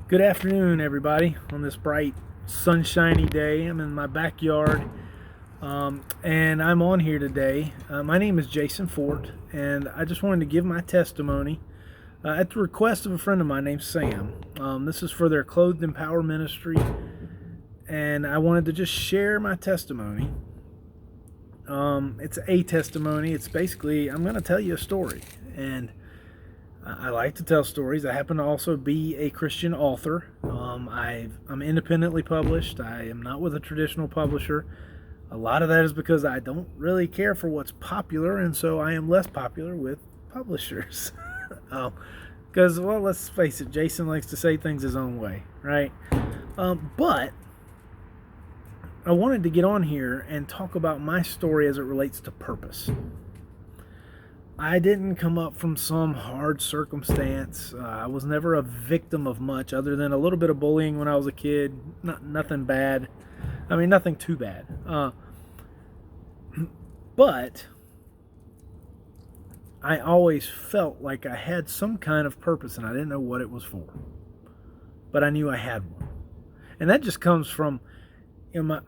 Good afternoon, everybody. On this bright, sunshiny day, I'm in my backyard, and I'm on here today. My name is Jason Fort, and I just wanted to give my testimony at the request of a friend of mine named Sam. This is for their Clothed in Power ministry, and I wanted to just share my testimony. It's a testimony. It's basically, I'm going to tell you a story, and I like to tell stories. I happen to also be a Christian author. I'm independently published. I am not with a traditional publisher. A lot of that is because I don't really care for what's popular, and so I am less popular with publishers. Because, well, let's face it, Jason likes to say things his own way, right? But I wanted to get on here and talk about my story as it relates to purpose. I didn't come up from some hard circumstance. I was never a victim of much other than a little bit of bullying when I was a kid. Nothing bad. I mean, nothing too bad. But I always felt like I had some kind of purpose and I didn't know what it was for. But I knew I had one. And that just comes from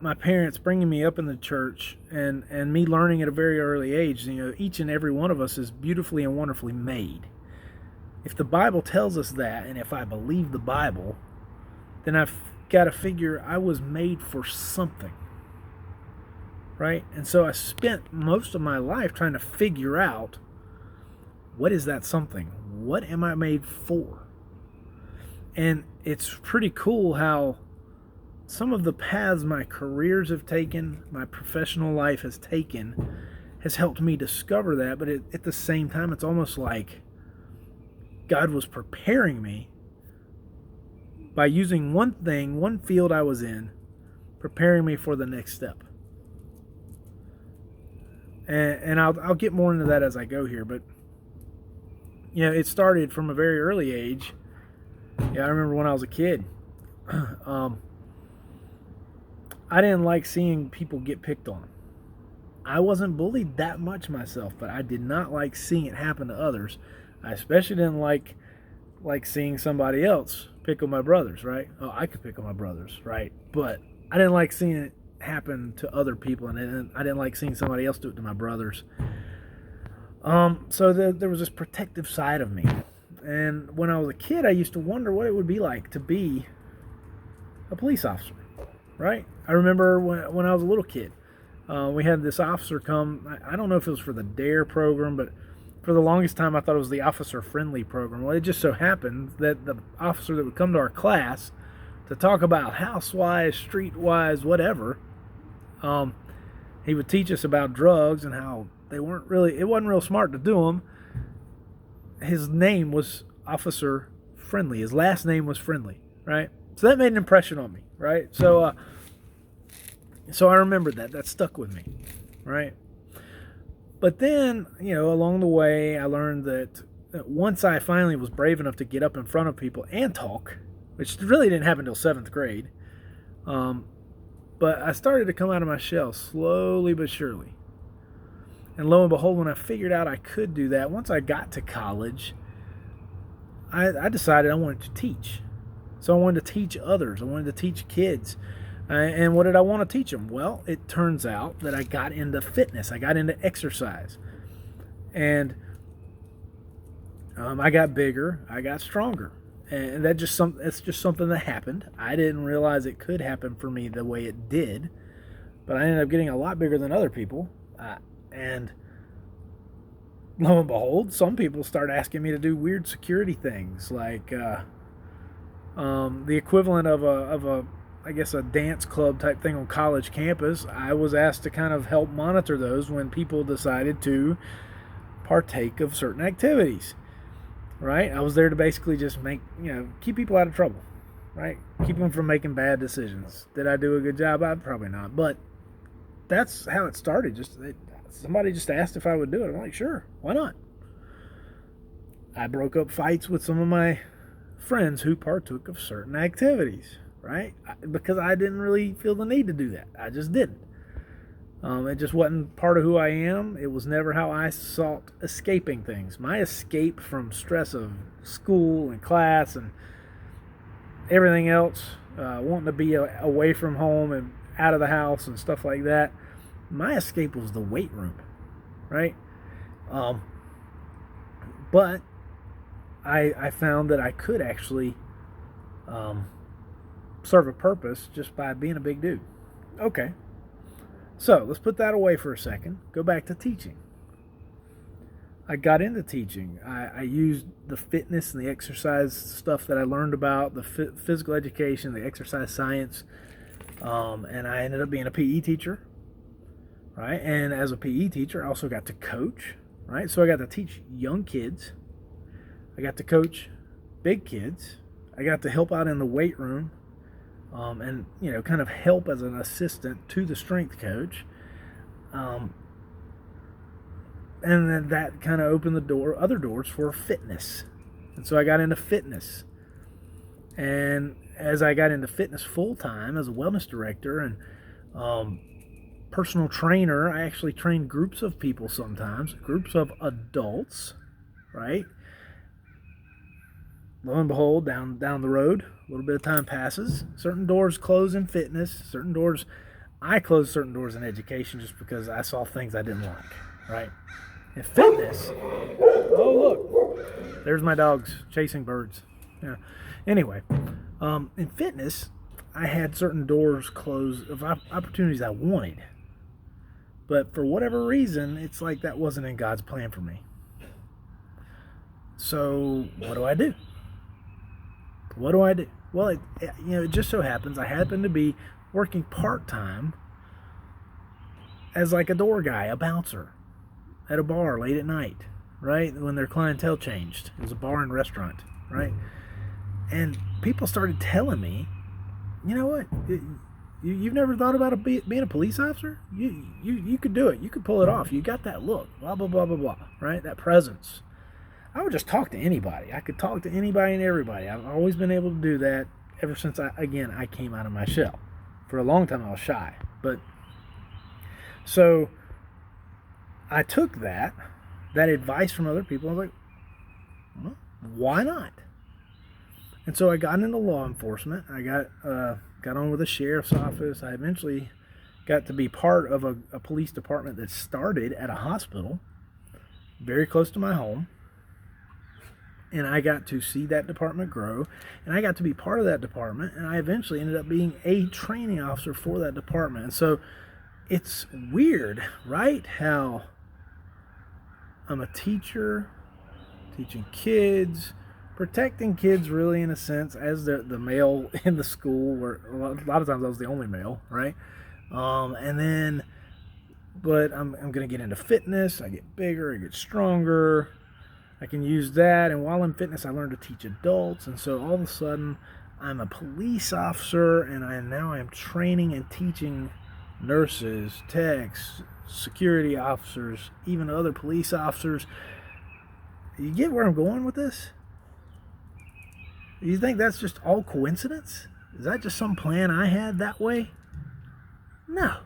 my parents bringing me up in the church and me learning at a very early age, each and every one of us is beautifully and wonderfully made. If the Bible tells us that, and if I believe the Bible, then I've got to figure I was made for something, right? And so I spent most of my life trying to figure out, what is that something? What am I made for? And it's pretty cool how some of the paths my careers have taken, my professional life has taken, has helped me discover that. But at the same time, it's almost like God was preparing me by using one thing, one field I was in, preparing me for the next step. And I'll get more into that as I go here. But, it started from a very early age. I remember when I was a kid. I didn't like seeing people get picked on. I wasn't bullied that much myself, but I did not like seeing it happen to others. I especially didn't like seeing somebody else pick on my brothers, right? Oh, I could pick on my brothers, right? But I didn't like seeing it happen to other people, and I didn't like seeing somebody else do it to my brothers. So there was this protective side of me. And when I was a kid, I used to wonder what it would be like to be a police officer. Right? I remember when I was a little kid, we had this officer come. I don't know if it was for the DARE program, but for the longest time I thought it was the Officer Friendly program. Well, it just so happened that the officer that would come to our class to talk about house-wise, street-wise, whatever, he would teach us about drugs and how it wasn't real smart to do them. His name was Officer Friendly. His last name was Friendly, right? So that made an impression on me, right? So I remembered that. That stuck with me, right? But then, along the way, I learned that once I finally was brave enough to get up in front of people and talk, which really didn't happen until 7th grade, but I started to come out of my shell slowly but surely. And lo and behold, when I figured out I could do that, once I got to college, I decided I wanted to teach. So I wanted to teach others. I wanted to teach kids. And what did I want to teach them? Well, it turns out that I got into fitness. I got into exercise. And I got bigger. I got stronger. And that's just something that happened. I didn't realize it could happen for me the way it did. But I ended up getting a lot bigger than other people. And lo and behold, some people start asking me to do weird security things like the equivalent of a dance club type thing on college campus. I was asked to kind of help monitor those when people decided to partake of certain activities, right? I was there to basically just keep people out of trouble, right? Keep them from making bad decisions. Did I do a good job? Probably not, but that's how it started. Somebody just asked if I would do it. I'm like, sure, why not? I broke up fights with some of my friends who partook of certain activities, right? Because I didn't really feel the need to do that. I just didn't. It just wasn't part of who I am. It was never how I sought escaping things. My escape from stress of school and class and everything else, wanting to be away from home and out of the house and stuff like that, my escape was the weight room, right? But I found that I could actually serve a purpose just by being a big dude. Okay, so let's put that away for a second. Go back to teaching. I got into teaching. I used the fitness and the exercise stuff that I learned about, the physical education, the exercise science, and I ended up being a PE teacher, right? And as a PE teacher, I also got to coach, right? So I got to teach young kids. I got to coach big kids. I got to help out in the weight room, and kind of help as an assistant to the strength coach. And then that kind of opened other doors for fitness. And so I got into fitness. And as I got into fitness full time as a wellness director and personal trainer, I actually trained groups of people sometimes, groups of adults, right? Lo and behold, down the road, a little bit of time passes. Certain doors close in fitness. I closed certain doors in education just because I saw things I didn't like, right? In fitness, oh look, there's my dogs chasing birds. Yeah. Anyway, in fitness, I had certain doors closed of opportunities I wanted, but for whatever reason, it's like that wasn't in God's plan for me. So what do I do? Well, it just so happens I happen to be working part-time as like a door guy, a bouncer at a bar late at night, right? When their clientele changed. It was a bar and restaurant, right? And people started telling me, you know what? You've never thought about being a police officer? You could do it. You could pull it off. You got that look, blah, blah, blah, blah, blah, right? That presence. I would just talk to anybody. I could talk to anybody and everybody. I've always been able to do that ever since I came out of my shell. For a long time I was shy. But so I took that advice from other people. I was like, well, why not? And so I got into law enforcement. I got on with the sheriff's office. I eventually got to be part of a police department that started at a hospital very close to my home. And I got to see that department grow, and I got to be part of that department, and I eventually ended up being a training officer for that department. And so it's weird, right? How I'm a teacher, teaching kids, protecting kids really in a sense as the male in the school, where a lot of times I was the only male, right? But I'm going to get into fitness. I get bigger, I get stronger. I can use that, and while in fitness, I learned to teach adults, and so all of a sudden, I'm a police officer, and now I'm training and teaching nurses, techs, security officers, even other police officers. You get where I'm going with this? You think that's just all coincidence? Is that just some plan I had that way? No.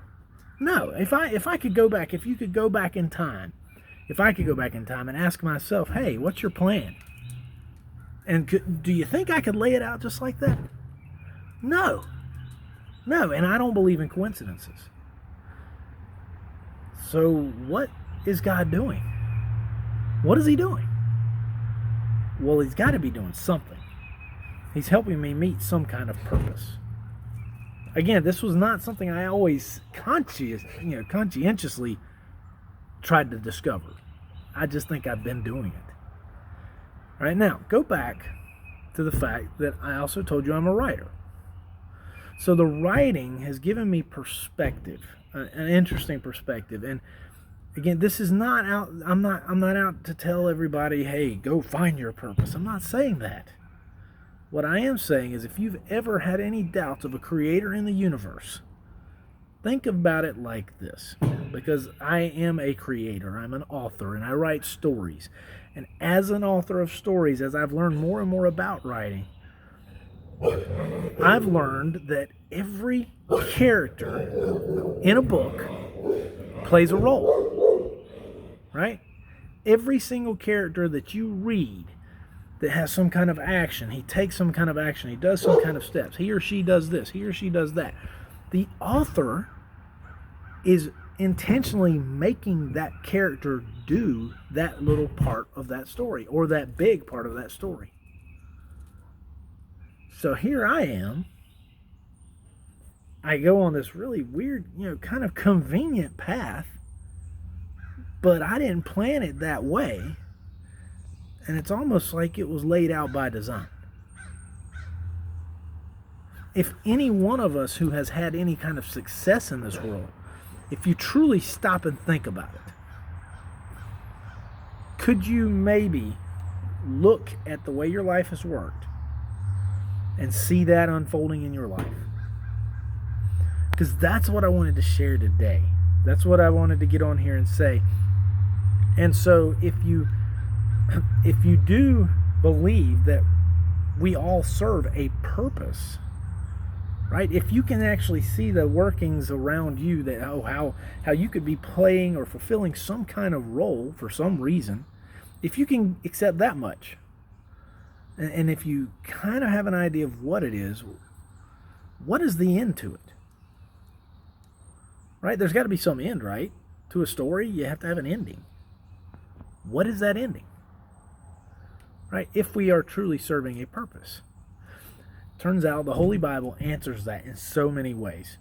If I could go back, if you could go back in time, if I could go back in time and ask myself, hey, what's your plan? And do you think I could lay it out just like that? No, and I don't believe in coincidences. So what is God doing? What is he doing? Well, he's got to be doing something. He's helping me meet some kind of purpose. Again, this was not something I always conscientiously tried to discover. I just think I've been doing it. All right, now go back to the fact that I also told you I'm a writer. So the writing has given me perspective, an interesting perspective. And again, this is not out. I'm not out to tell everybody, hey, go find your purpose. I'm not saying that. What I am saying is, if you've ever had any doubts of a creator in the universe, think about it like this, because I am a creator, I'm an author, and I write stories. And as an author of stories, as I've learned more and more about writing, I've learned that every character in a book plays a role, right? Every single character that you read, that has some kind of action. He takes some kind of action. He does some kind of steps. He or she does this. He or she does that. The author is intentionally making that character do that little part of that story, or that big part of that story. So here I am. I go on this really weird, kind of convenient path, but I didn't plan it that way. And it's almost like it was laid out by design. If any one of us who has had any kind of success in this world, if you truly stop and think about it, could you maybe look at the way your life has worked and see that unfolding in your life? Because that's what I wanted to share today. That's what I wanted to get on here and say. And so if you do believe that we all serve a purpose, right? If you can actually see the workings around you, that how you could be playing or fulfilling some kind of role for some reason, if you can accept that much, and if you kind of have an idea of what it is, what is the end to it? Right? There's got to be some end, right? To a story, you have to have an ending. What is that ending? Right? If we are truly serving a purpose. Turns out the Holy Bible answers that in so many ways.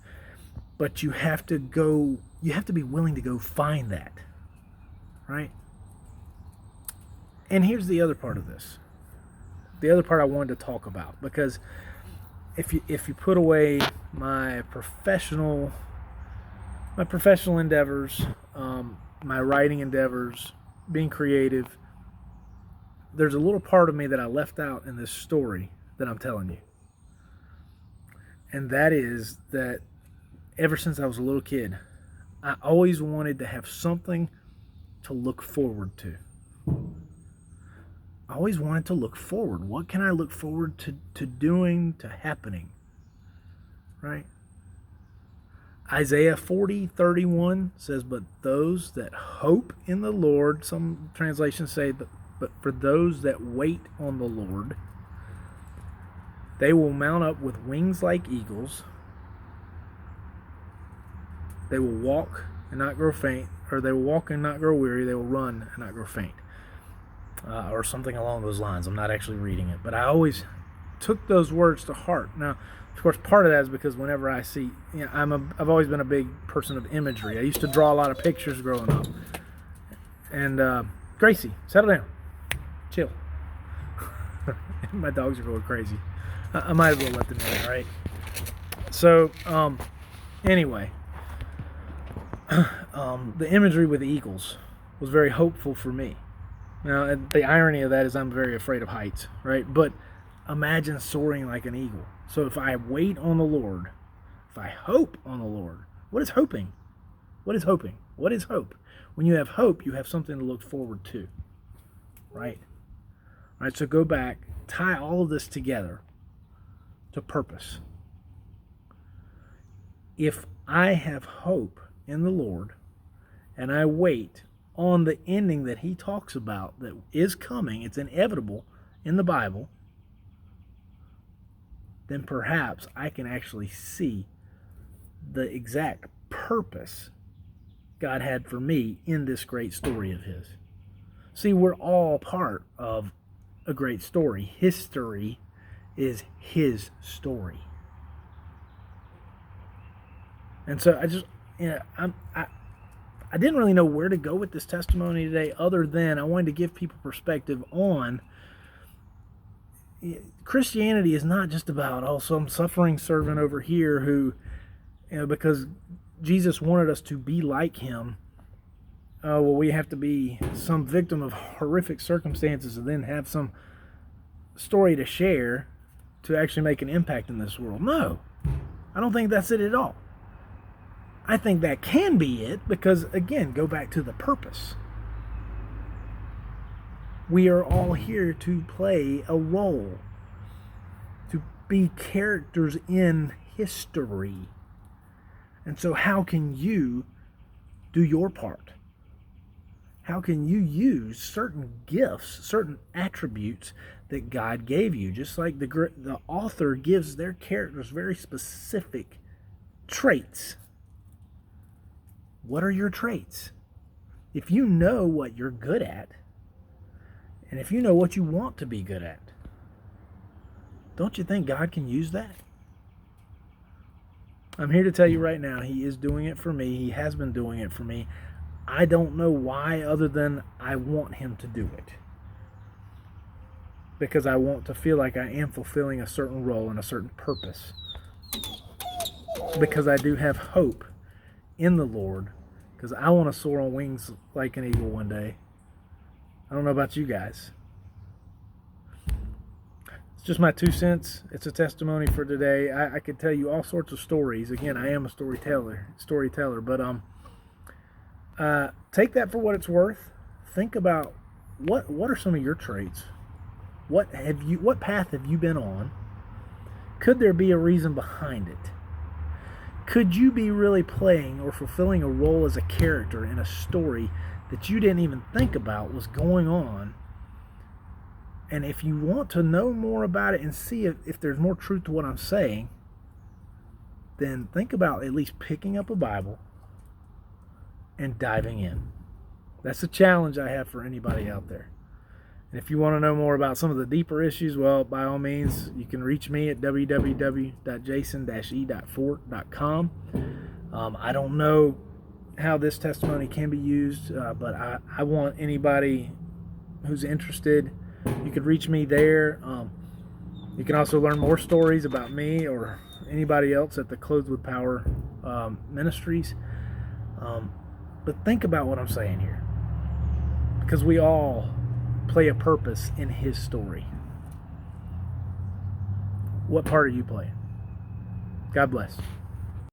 But you have to be willing to go find that. Right? And here's the other part of this. The other part I wanted to talk about, because if you put away my professional endeavors, my writing endeavors, being creative, there's a little part of me that I left out in this story that I'm telling you. And that is that ever since I was a little kid, I always wanted to have something to look forward to. I always wanted to look forward. What can I look forward to doing, to happening? Right? Isaiah 40:31 says, "But those that hope in the Lord," some translations say, but for those that wait on the Lord, they will mount up with wings like eagles. They will walk and not grow faint, or they will walk and not grow weary. They will run and not grow faint. Or something along those lines. I'm not actually reading it, but I always took those words to heart. Now, of course, part of that is because whenever I see, I've always been a big person of imagery. I used to draw a lot of pictures growing up. And Gracie, settle down, chill. My dogs are going crazy. I might as well let them in, right? So, anyway, the imagery with the eagles was very hopeful for me. Now, the irony of that is I'm very afraid of heights, right? But imagine soaring like an eagle. So if I wait on the Lord, if I hope on the Lord, what is hoping? What is hoping? What is hope? When you have hope, you have something to look forward to, right? All right, so go back, tie all of this together to purpose. If I have hope in the Lord and I wait on the ending that he talks about that is coming, it's inevitable in the Bible, then perhaps I can actually see the exact purpose God had for me in this great story of his. See, we're all part of a great story. History is his story. And so I didn't really know where to go with this testimony today, other than I wanted to give people perspective on Christianity is not just about, some suffering servant over here who, because Jesus wanted us to be like him, we have to be some victim of horrific circumstances and then have some story to share to actually make an impact in this world. No, I don't think that's it at all. I think that can be it because, again, go back to the purpose. We are all here to play a role, to be characters in history. And so how can you do your part? How can you use certain gifts, certain attributes that God gave you? Just like the author gives their characters very specific traits. What are your traits? If you know what you're good at, and if you know what you want to be good at, don't you think God can use that? I'm here to tell you right now, He is doing it for me. He has been doing it for me. I don't know why, other than I want Him to do it. Because I want to feel like I am fulfilling a certain role and a certain purpose. Because I do have hope in the Lord. Because I want to soar on wings like an eagle one day. I don't know about you guys. It's just my 2 cents. It's a testimony for today. I could tell you all sorts of stories. Again, I am a storyteller. But take that for what it's worth. Think about what are some of your traits? What path have you been on? Could there be a reason behind it? Could you be really playing or fulfilling a role as a character in a story that you didn't even think about was going on? And if you want to know more about it and see if there's more truth to what I'm saying, then think about at least picking up a Bible and diving in. That's a challenge I have for anybody out there. And if you want to know more about some of the deeper issues, well, by all means, you can reach me at www.jason-e.fort.com. I don't know how this testimony can be used, but I want anybody who's interested, you could reach me there. You can also learn more stories about me or anybody else at the Clothed with Power Ministries. But think about what I'm saying here, because we all play a purpose in His story. What part are you playing? God bless.